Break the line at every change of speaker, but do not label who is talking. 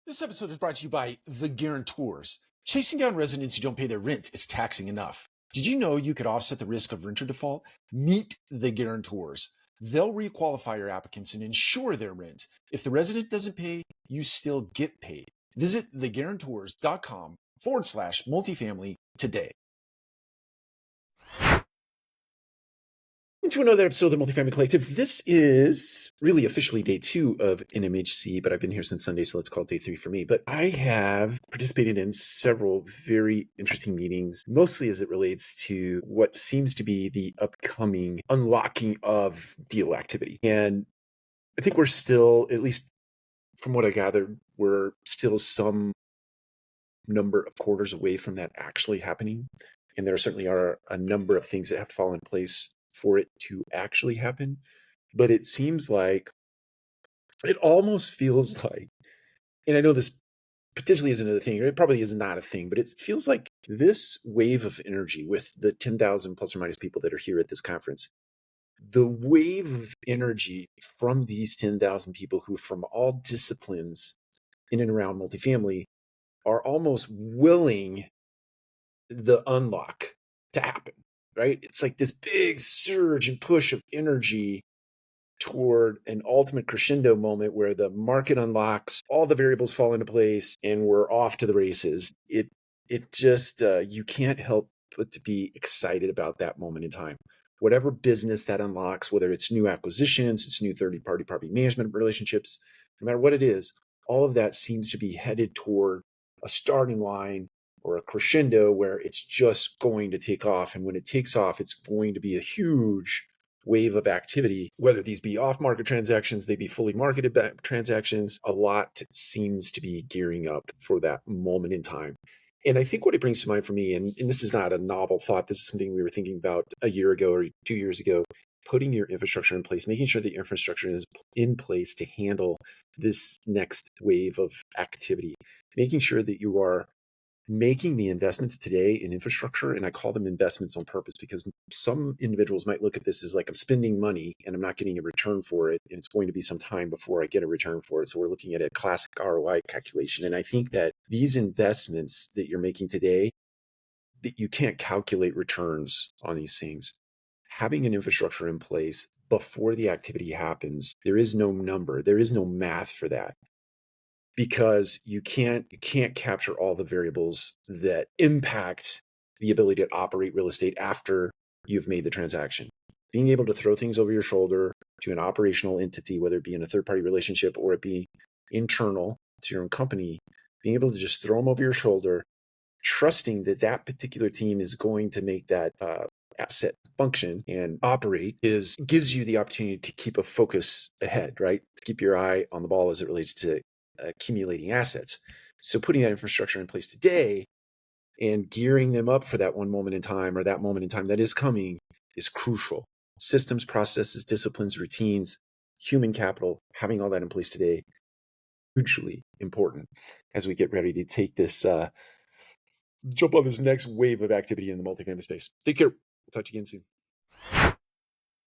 This episode is brought to you by The Guarantors. Chasing down residents who don't pay their rent is taxing enough. Did you know you could offset the risk of renter default? Meet The Guarantors. They'll requalify your applicants and insure their rent. If the resident doesn't pay, you still get paid. Visit theguarantors.com/multifamily today. Into another episode of the Multifamily Collective. This is really officially day 2 of NMHC, but I've been here since Sunday, so let's call it day 3 for me. But I have participated in several very interesting meetings, mostly as it relates to what seems to be the upcoming unlocking of deal activity. And I think we're still, at least from what I gathered, we're still some number of quarters away from that actually happening. And there certainly are a number of things that have to fall in place for it to actually happen. But it seems like, it almost feels like, and I know this potentially isn't a thing, or it probably is not a thing, but it feels like this wave of energy with the 10,000 plus or minus people that are here at this conference, the wave of energy from these 10,000 people who from all disciplines in and around multifamily are almost willing the unlock to happen. Right? It's like this big surge and push of energy toward an ultimate crescendo moment where the market unlocks, all the variables fall into place, and we're off to the races. It just, you can't help but to be excited about that moment in time. Whatever business that unlocks, whether it's new acquisitions, it's new third-party property management relationships, no matter what it is, all of that seems to be headed toward a starting line or a crescendo where it's just going to take off. And when it takes off, it's going to be a huge wave of activity, whether these be off-market transactions, they be fully marketed transactions. A lot seems to be gearing up for that moment in time. And I think what it brings to mind for me, and this is not a novel thought, this is something we were thinking about a year ago or 2 years ago, putting your infrastructure in place, making sure that your infrastructure is in place to handle this next wave of activity, making sure that you are making the investments today in infrastructure. And I call them investments on purpose because some individuals might look at this as like, I'm spending money and I'm not getting a return for it. And it's going to be some time before I get a return for it. So we're looking at a classic ROI calculation. And I think that these investments that you're making today, that you can't calculate returns on these things. Having an infrastructure in place before the activity happens, there is no number, there is no math for that. Because you can't capture all the variables that impact the ability to operate real estate after you've made the transaction. Being able to throw things over your shoulder to an operational entity, whether it be in a third-party relationship or it be internal to your own company, being able to just throw them over your shoulder, trusting that that particular team is going to make that asset function and operate gives you the opportunity to keep a focus ahead, right? To keep your eye on the ball as it relates to accumulating assets. So putting that infrastructure in place today and gearing them up for that one moment in time or that moment in time that is coming is crucial. Systems, processes, disciplines, routines, human capital, having all that in place today, hugely important as we get ready to take this, jump on this next wave of activity in the multifamily space. Take care. We'll talk to you again soon.